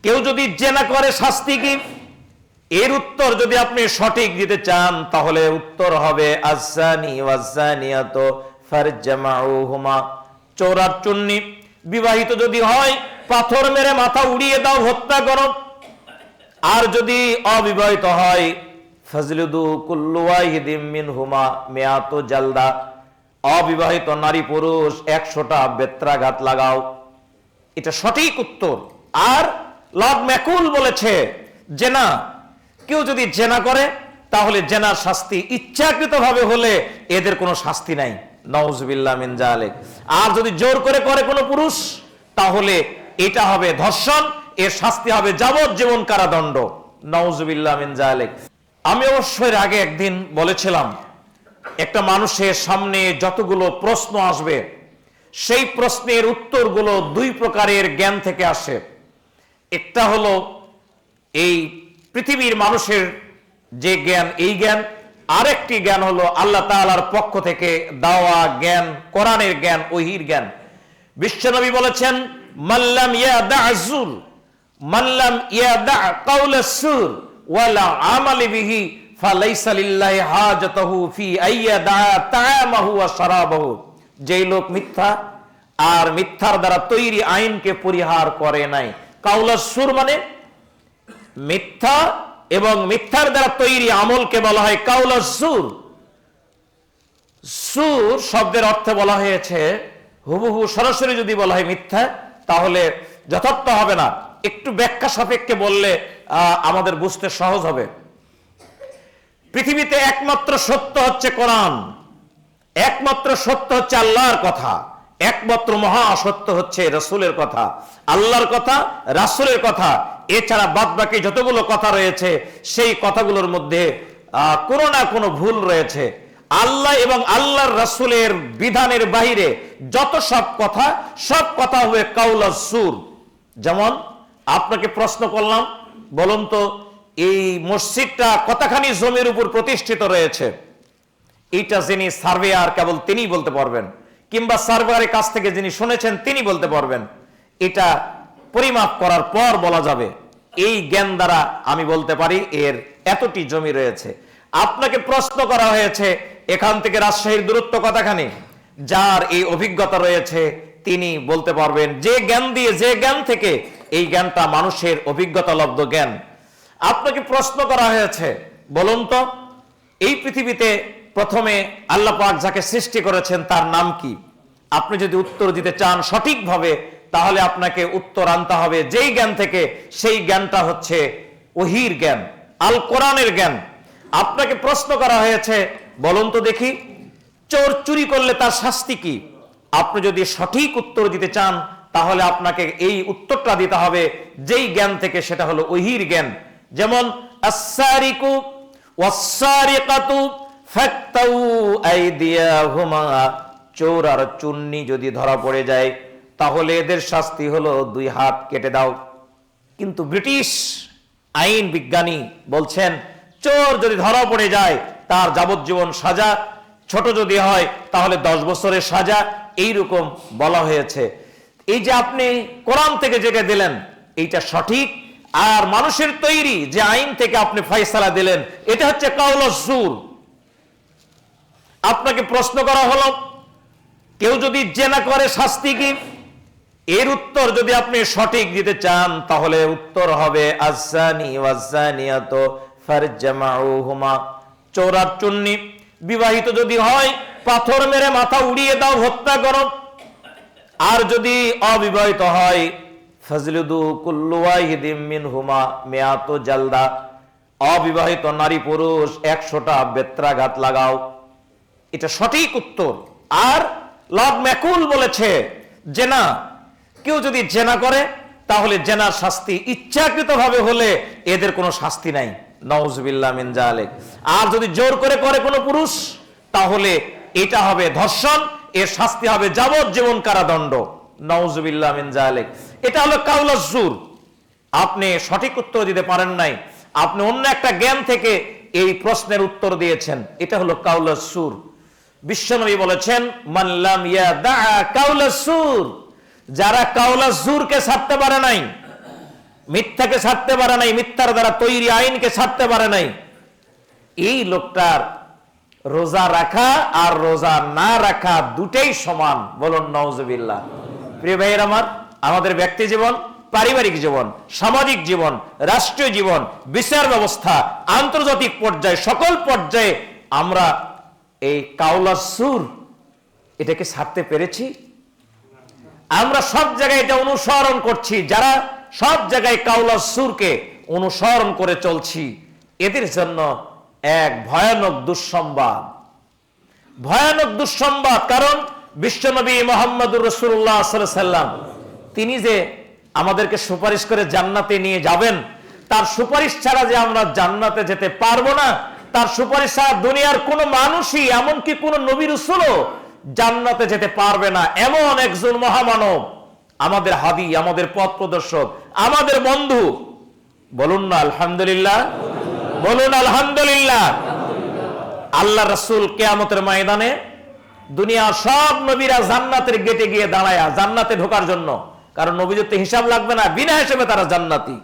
কেউ যদি জেনা করে শাস্তি কি? এর উত্তর যদি আপনি সঠিক দিতে চান তাহলে উত্তর হবে আযানি ওয়াযানিয়াতু ফারজামাউহুমা। চোর আর চুন্নি বিবাহিত যদি হয় পাথর মেরে মাথা উড়িয়ে দাও, হত্যা করো। আর যদি অবিবাহিত হয় ফাজলিদু কুল্লু ওয়াহিদিম মিনহুমা মিয়াতু জালদা। অবিবাহিত নারী পুরুষ 100টা বেত্রাঘাত লাগাও। এটা সঠিক উত্তর। আর লর্ড ম্যাকুল বলেছে জেনা, কেউ যদি জেনা করে তাহলে জেনার শাস্তি ইচ্ছাকৃতভাবে হলে এদের কোনো শাস্তি নাই, নাউজুবিল্লাহ মিন যালিক। আর যদি জোর করে করে কোনো পুরুষ তাহলে এটা হবে ধর্ষণ, এর শাস্তি হবে যাবজ্জীবন কারাদণ্ড, নাউজুবিল্লাহ মিন যালিক। আমি অবশ্যই আগে একদিন বলেছিলাম একটা মানুষের সামনে যতগুলো প্রশ্ন আসবে সেই প্রশ্নের উত্তরগুলো দুই প্রকারের জ্ঞান থেকে আসে। একটা হলো এই পৃথিবীর মানুষের যে জ্ঞান, এই জ্ঞান। আরেকটি জ্ঞান হলো আল্লাহ তাআলার পক্ষ থেকে দেওয়া জ্ঞান, কোরআনের জ্ঞান, ওহীর জ্ঞান। বিশ্বনবী বলেছেন মাল্লাম ইয়াদা'জুল মাল্লাম ইয়াদা কাউলাস সুর ওয়ালা আমালি বিহি ফালাইসা লিল্লাহি হাজাতুহু ফি আইয়াদা তা'আমাহু ওয়া শারাবাহু। যেই লোক মিথ্যা আর মিথ্যার দ্বারা তৈরি আইনকে পরিহার করে নাই। কাউলাস সুর মানে মিথ্যা এবং মিথ্যার দ্বারা তৈরি আমলকে বলা হয় কাউলাস সুর। সুর শব্দের অর্থে বলা হয়েছে হুবহু সরাসরি যদি বলা হয় মিথ্যা তাহলে যথার্থ হবে না, একটু ব্যাখ্যা সাপেক্ষে বললে আমাদের বুঝতে সহজ হবে। পৃথিবীতে একমাত্র সত্য হচ্ছে কোরআন, একমাত্র সত্য হচ্ছে আল্লাহর কথা, একমাত্র মহা সত্য হচ্ছে রাসূলের কথা, আল্লাহর কথা, রাসূলের কথা। এছাড়া বাদবাকি যতগুলো কথা রয়েছে সেই কথাগুলোর মধ্যে কোনো না কোনো ভুল রয়েছে। আল্লাহ এবং আল্লাহর রাসূলের বিধানের বাইরে যত সব কথা হবে কাউলাস সুর। যেমন আপনাকে প্রশ্ন করলাম, বলুন তো এই মসজিদটা কতখানি জমির উপর প্রতিষ্ঠিত রয়েছে? এইটা যিনি সার্ভেয়ার কেবল তিনিই বলতে পারবেন, কিংবা সার্ভেয়ারের কাছ থেকে যিনি শুনেছেন তিনি বলতে পারবেন। এটা পরিমাপ করার পর বলা যাবে। এই জ্ঞান দ্বারা আমি বলতে পারি এর এতটি জমি রয়েছে। আপনাকে প্রশ্ন করা হয়েছে এখান থেকে রাজশাহীর দূরত্ব কতখানি? যার এই অভিজ্ঞতা রয়েছে তিনি বলতে পারবেন, যে জ্ঞান দিয়ে, যে জ্ঞান থেকে, এই জ্ঞানটা মানুষের অভিজ্ঞতালব্ধ জ্ঞান। আপনাকে প্রশ্ন করা হয়েছে বলুন তো এই পৃথিবীতে প্রথমে আল্লাহ পাক যাকে সৃষ্টি করেছেন তার নাম কি? আপনি যদি উত্তর দিতে চান সঠিকভাবে তাহলে আপনাকে উত্তর আনতে হবে যেই জ্ঞান থেকে, সেই জ্ঞানটা হচ্ছে ওহীর জ্ঞান, আল কোরআনের জ্ঞান। আপনাকে প্রশ্ন করা হয়েছে বলুন তো দেখি চোর চুরি করলে তার শাস্তি কি? আপনি যদি সঠিক উত্তর দিতে চান তাহলে আপনাকে এই উত্তরটা দিতে হবে যেই জ্ঞান থেকে, সেটা হলো ওহীর জ্ঞান। যেমন আস-সারিকু ওয়াস-সারিকাতু ফাক্তাউ আইদিয়াহুমা। চোর আর চুন্নি যদি ধরা পড়ে যায় তাহলে এদের শাস্তি হলো 2 হাত কেটে দাও। কিন্তু ব্রিটিশ আইন বিজ্ঞানী বলছেন চোর যদি ধরা পড়ে যায় তার যাবজ্জীবন সাজা, ছোট যদি হয় তাহলে 10 বছরের সাজা, এইরকম বলা হয়েছে। এই যে আপনি কোরআন থেকে যেটা দিলেন এইটা সঠিক, আর মানুষের তৈরি যে আইন থেকে আপনি ফয়সালা দিলেন এটা হচ্ছে কাউলাস সুর। আপনাকে প্রশ্ন করা হলো কেউ যদি জেনা করে শাস্তি কি? এর উত্তর যদি আপনি সঠিক দিতে চান তাহলে উত্তর হবে আযানি ওয়াযানিয়াতু ফারজামাউহুমা। চোর আর চুন্নি বিবাহিত যদি হয় পাথর মেরে মাথা উড়িয়ে দাও, হত্যা করো। আর যদি অবিবাহিত হয় ফাজলিদু কুল্লু ওয়াহিদিম মিনহুমা মিয়াতু জালদা। অবিবাহিত নারী পুরুষ 100টা বেত্রাঘাত লাগাও। এটা সঠিক উত্তর। আর লর্ড ম্যাকুল বলেছে জেনা, কেউ যদি জেনা করে তাহলে জেনার শাস্তি ইচ্ছাকৃতভাবে হলে এদের কোনো শাস্তি নাই, নাউজুবিল্লাহ মিন যালিক। আর যদি জোর করে করে কোনো পুরুষ তাহলে এটা হবে ধর্ষণ, এর শাস্তি হবে যাবজ্জীবন কারাদণ্ড, নাউজুবিল্লাহ মিন যালিক। এটা হলো কাউলাস সুর। আপনি সঠিক উত্তর দিতে পারেন নাই, আপনি অন্য একটা জ্ঞান থেকে এই প্রশ্নের উত্তর দিয়েছেন। এটা হলো কাউলাস সুর। বিশ্বনবী বলেছেন মান লাম ইয়াদা কাউলাস সুর, যারা কাউলাস সুরকে ছাড়তে পারে নাই, মিথ্যাকে ছাড়তে পারে নাই, মিথ্যার দ্বারা তৈরি আইনকে ছাড়তে পারে নাই। এই লোকটার রোজা রাখা আর রোজা না রাখা দুটেই সমান। বলুন নাউজুবিল্লাহ। প্রিয় ভাইয়ের আমার, আমাদের ব্যক্তি জীবন, পারিবারিক জীবন, সামাজিক জীবন, রাষ্ট্রীয় জীবন, বিচার ব্যবস্থা, আন্তর্জাতিক পর্যায়ে, সকল পর্যায়ে আমরা এই কাওলা সুর এটাকে ছাড়তে পেরেছি? আমরা সব জায়গায় এটা অনুসরণ করছি। যারা সব জায়গায় কাওলা সুরকে অনুসরণ করে চলছি, এদের জন্য এক ভয়ানক দুঃসংবাদ, ভয়ানক দুঃসংবাদ। কারণ বিশ্বনবী মুহাম্মদুর রাসূলুল্লাহ সাল্লাল্লাহু আলাইহি সাল্লাম তিনি যে আমাদেরকে সুপারিশ করে জান্নাতে নিয়ে যাবেন, তার সুপারিশ ছাড়া যে আমরা জান্নাতে যেতে পারবো না, তার সুপারিশ ছাড়া দুনিয়ার কোনো মানুষই, এমনকি কোনো নবী রাসূলও জান্নাতে যেতে পারবে না। এমন একজন মহামানব, আমাদের হাদি, আমাদের পথ প্রদর্শক, আমাদের বন্ধু। বলুন না আলহামদুলিল্লাহ, বলুন আলহামদুলিল্লাহ। আল্লাহ রাসূল কিয়ামতের ময়দানে দুনিয়ার সব নবীরা জান্নাতের গেটে গিয়ে দাঁড়ায় জান্নাতে ঢোকার জন্য, কারণ নবীদের তো হিসাব লাগবে না, বিনা হিসেবে তারা জান্নাতি।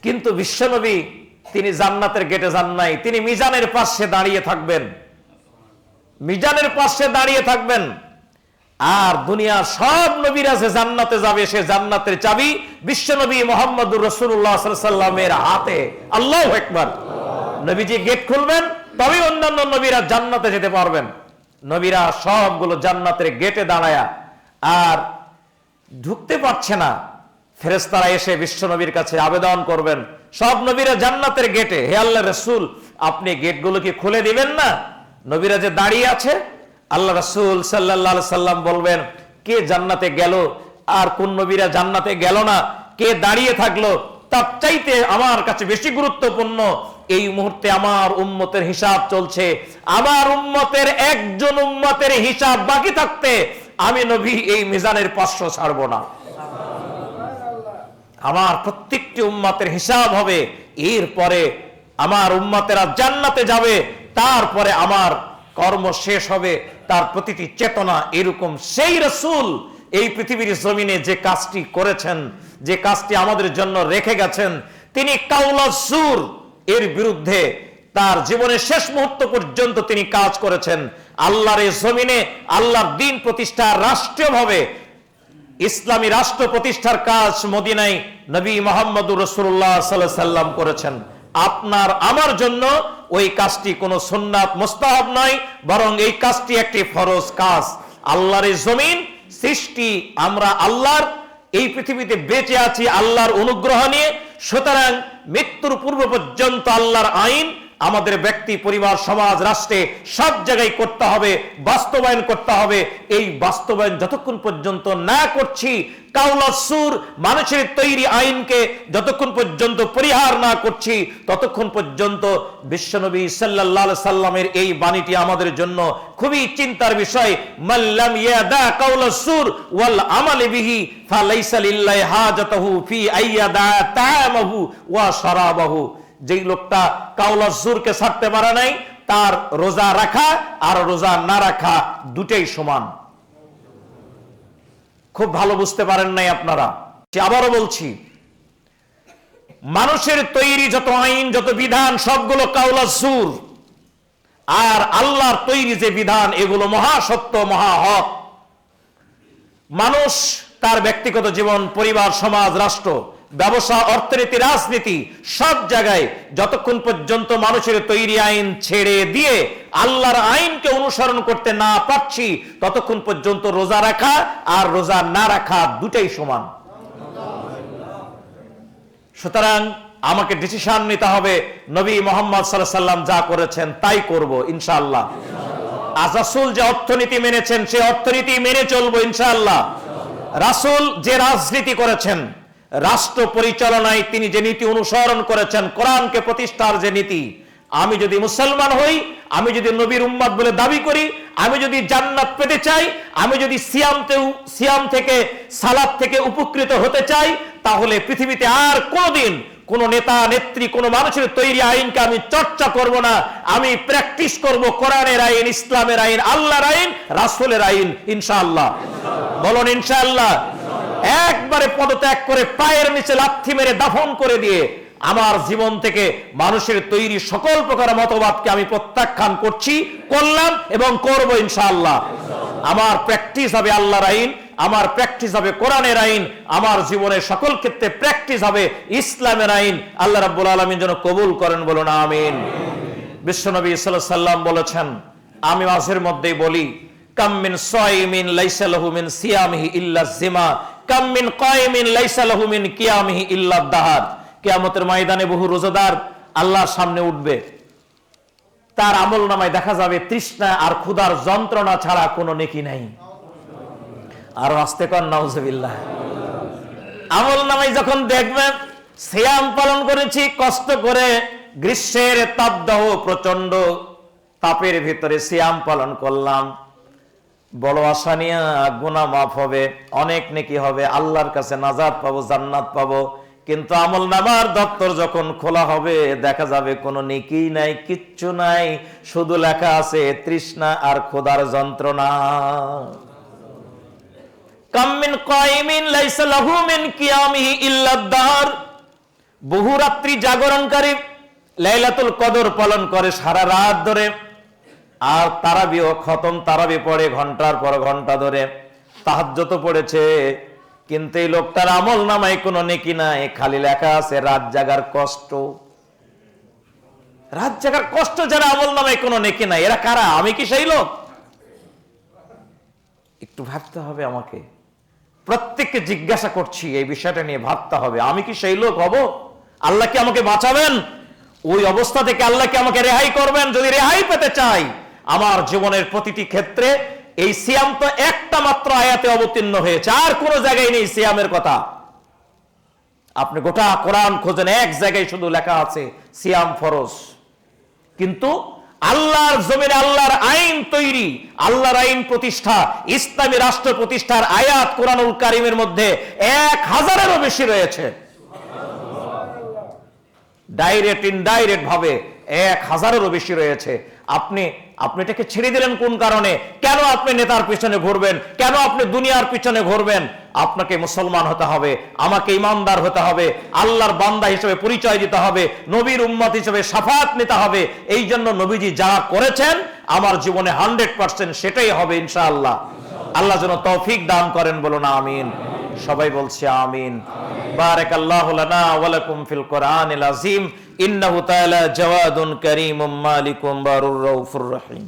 কিন্তু বিশ্বনবী তিনি জান্নাতের গেটে যান নাই, তিনি মিজানের পাশে দাঁড়িয়ে থাকবেন, মিজানের পাশে দাঁড়িয়ে থাকবেন। আর দুনিয়ার সব নবীরা যে জান্নাতে যাবে, সে জান্নাতের চাবি বিশ্বনবী মুহাম্মদুর রাসূলুল্লাহ সাল্লাল্লাহু আলাইহি সাল্লামের হাতে। আল্লাহু আকবার। নবীজি গেট খুলবেন, তবে অন্যান্য নবীরা জান্নাতে যেতে পারবেন। নবীরা সবগুলো জান্নাতের গেটে দাঁড়ায়া আর ঢুকতে পারছে না। ফেরেশতারা এসে বিশ্বনবীর কাছে আবেদন করবেন, সব নবীরা জান্নাতের গেটে, হে আল্লাহর রাসূল আপনি গেটগুলো কি খুলে দিবেন না? নবীরা যে দাঁড়িয়ে আছে, আল্লাহ রাসূল সাল্লাল্লাহু আলাইহি সাল্লাম বলবেন, কে জান্নাতে গেল আর কোন নবীরা জান্নাতে গেল না, কে দাঁড়িয়ে থাকলো, তার চাইতে আমার কাছে বেশি গুরুত্বপূর্ণ এই মুহূর্তে আমার উম্মতের হিসাব চলছে। আমার উম্মতের একজন উম্মতের হিসাব বাকি থাকতে আমি নবী এই মিজানের পাঁচশো ছাড়ব না। আমার প্রত্যেকটি উম্মতের হিসাব হবে, এরপরে আমার উম্মতেরা জান্নাতে যাবে, তারপরে আমার কর্ম শেষ হবে। তার প্রতিটি চেতনা এরকম। সেই রাসূল এই পৃথিবীর জমিনে যে কাজটি করেছেন, যে কাজটি আমাদের জন্য রেখে গেছেন, তিনি কাওলা সুর এর বিরুদ্ধে তার জীবনের শেষ মুহূর্ত পর্যন্ত তিনি কাজ করেছেন। আল্লাহর এই জমিনে আল্লাহর দ্বীন প্রতিষ্ঠা, রাষ্ট্রীয়ভাবে ইসলামী রাষ্ট্র প্রতিষ্ঠার কাজ মদিনায় নবী মুহাম্মদুর রাসূলুল্লাহ সাল্লাল্লাহু আলাইহি সাল্লাম করেছেন। আপনার আমার জন্য ওই কাজটি কোনো সুন্নাত মুস্তাহাব নয়, বরং এই কাজটি একটি ফরজ কাজ। আল্লাহর এই জমিন সৃষ্টি, আমরা আল্লাহর এই পৃথিবীতে বেঁচে আছি আল্লাহর অনুগ্রহ নিয়ে। সুতরাং মৃত্যুর পূর্ব পর্যন্ত আল্লাহর আইন আমাদের ব্যক্তি, পরিবার, সমাজ, রাষ্ট্রে সব জায়গায় করতে হবে, বাস্তবায়ন করতে হবে। এই বাস্তবায়ন যতক্ষণ পর্যন্ত না করছি, কাওলা সুর মানুষের তৈরি আইনকে যতক্ষণ পর্যন্ত পরিহার না করছি, ততক্ষণ পর্যন্ত বিশ্বনবী সাল্লাল্লাহু আলাইহি সাল্লামের এই বাণীটি আমাদের জন্য খুবই চিন্তার বিষয়। মাল্লাম ইয়াদা কাওলা সুর ওয়াল আমাল বিহি ফালাইসা লিল্লাহি হাজাতুহু ফি আইয়াদা তামাহু ওয়া শারাবাহু। যেই লোকটা কাওলা সুরকে ছাড়তে পারে নাই, তার রোজা রাখা আর রোজা না রাখা দুটেই সমান। খুব ভালো বুঝতে পারেন নাই আপনারা। আবারও বলছি, মানুষের তৈরি যত আইন, যত বিধান, সবগুলো কাওলা সুর। আর আল্লাহর তৈরি যে বিধান, এগুলো মহা সত্য, মহা হক। মানুষ তার ব্যক্তিগত জীবন, পরিবার, সমাজ, রাষ্ট্র, ব্যবসা, অর্থনীতি, রাজনীতি, সব জায়গায় যতক্ষণ পর্যন্ত মানুষের তৈরি আইন ছেড়ে দিয়ে আল্লাহর আইনকে অনুসরণ করতে না পারছি, ততক্ষণ পর্যন্ত রোজা রাখা আর রোজা না রাখা দুটাই সমান। সুতরাং আমাকে ডিসিশন নিতে হবে, নবী মুহাম্মদ সাল্লাল্লাহু আলাইহি সাল্লাম যা করেছেন তাই করব ইনশাআল্লাহ। রাসূল যে অর্থনীতি মেনেছেন, সেই অর্থনীতি মেনে চলবো ইনশাআল্লাহ। রাসূল যে রাজনীতি করেছেন, রাষ্ট্র পরিচালনায় তিনি যে নীতি অনুসরণ করেছেন, কোরআনকে প্রতিষ্ঠার যে নীতি, আমি যদি মুসলমান হই, আমি যদি নবীর উম্মত বলে দাবি করি, আমি যদি জান্নাত পেতে চাই, আমি যদি সিয়াম থেকে, সালাত থেকে উপকৃত হতে চাই, তাহলে পৃথিবীতে আর কোনোদিন কোন নেতা, নেত্রী, কোন মানুষের তৈরি আইনকে আমি চর্চা করব না। আমি প্র্যাকটিস করব কোরআনের আইন, ইসলামের আইন, আল্লাহর আইন, রাসূলের আইন ইনশাআল্লাহ। বলুন ইনশাআল্লাহ। একবারে পদত্যাগ করে পায়ের নিচে লাথি মেরে দাফন করে দিয়ে আমার জীবন থেকে মানুষের তৈরি সকল প্রকার মতবাদকে আমি প্রত্যাখ্যান করছি, করলাম এবং করব ইনশাআল্লাহ। আমার প্র্যাকটিস হবে আল্লাহর আইন, আমার প্র্যাকটিস হবে কোরআনের আইন, আমার জীবনের সকল ক্ষেত্রে প্র্যাকটিস হবে ইসলামের আইন। আল্লাহ রাব্বুল আলামিন যেন কবুল করেন, বলুন আমিন। বিশ্বনবী সাল্লাল্লাহু আলাইহি ওয়াসাল্লাম বলেছেন, আমি মাঝের মধ্যেই বলি, কাম মিন সাইমিন লাইসা লাহু মিন সিয়ামিহি ইল্লা জিমা, কাম মিন কায়িমিন লাইসা লাহু মিন কিয়ামিহি ইল্লা দাহার। কিয়ামতের ময়দানে বহু রোজাদার আল্লাহর সামনে উঠবে, তার আমলনামায় দেখা যাবে তৃষ্ণা আর ক্ষুধার যন্ত্রণা ছাড়া কোনো নেকি নাই। আর আস্তে কর নাউজুবিল্লাহ। আমলনামায় যখন দেখবেন সিয়াম পালন করেছি কষ্ট করে, গ্রীষ্মের তাপদাহ প্রচন্ড তাপের ভিতরে সিয়াম পালন করলাম, বড় আশা নিয়ে গুনাহ মাফ হবে, অনেক নেকি হবে, আল্লাহর কাছে নাজাত পাবো, জান্নাত পাবো। কিন্তু আমলনামার দপ্তর যখন খোলা হবে দেখা যাবে কোনো নেকি নাই, কিচ্ছু নাই, শুধু লেখা আছে তৃষ্ণা আর ক্ষুধার যন্ত্রণা। কাম মিন কায়িমিন লাইসা লাহু মিন কিয়ামিহি ইল্লা দার। বহু রাত্রি জাগরণকারী লাইলাতুল কদর পালন করে সারা রাত ধরে, আর তারাবিও খতম, তারাবি পড়ে ঘন্টার পর ঘন্টা ধরে, তাহাজ্জুদ পড়েছে, কিন্তু এই লোকটার আমলনামায় কোনো নেকি নাই, খালি লেখা আছে রাত জাগার কষ্ট। রাত জাগার কষ্ট যারা আমলনামায় কোনো নেকি নাই, এরা কারা? আমি কি সেই লোক? একটু ভাবতে হবে আমাকে, প্রত্যেককে জিজ্ঞাসা করছি এই বিষয়টা নিয়ে ভাবতে হবে, আমি কি সেই লোক হব? আল্লাহ কি আমাকে বাঁচাবেন? ওই অবস্থা থেকে আল্লাহ কি আমাকে রেহাই করবেন? যদি রেহাই পেতে চাই, আমার জীবনের প্রতিটি ক্ষেত্রে এই সিয়াম তো একটা মাত্র আয়াতে অবতীর্ণ হয়েছে, আর কোন জায়গায় নেই সিয়ামের কথা। আপনি গোটা কোরআন খোঁজেন, এক জায়গায় শুধু লেখা আছে সিয়াম ফরজ। কিন্তু আল্লাহর জমিনে আল্লাহর আইন তৈরি, আল্লাহর আইন প্রতিষ্ঠা, ইসলামী রাষ্ট্র প্রতিষ্ঠার আয়াত কোরআনুল কারীমের মধ্যে 1000-এরও বেশি রয়েছে। ডাইরেক্ট ইনডাইরেক্ট ভাবে 1000-এরও বেশি রয়েছে। আপনি এটাকে ছেড়ে দিলেন কোন কারণে? কেন আপনি নেতার পিছনে ঘুরবেন? কেন আপনি দুনিয়ার পিছনে ঘুরবেন? আপনাকে মুসলমান হতে হবে, আমাকে ইমানদার হতে হবে, আল্লাহর বান্দা হিসেবে পরিচয় দিতে হবে, নবীর উম্মত হিসেবে শাফাত নিতে হবে। এই জন্য নবীজি যা করেছেন আমার জীবনে 100% সেটাই হবে ইনশাআল্লাহ। আল্লাহ যেন তৌফিক দান করেন, বলুন আমিন। সবাই বলছে আমিন। বারাকাল্লাহু লানা ওয়া লাকুম ফিল কোরআনিল আযীম। ইন্নাহু তাআলা জাওয়াদুন কারীমুম মালিকুম বারুর রাউফুর রহিম।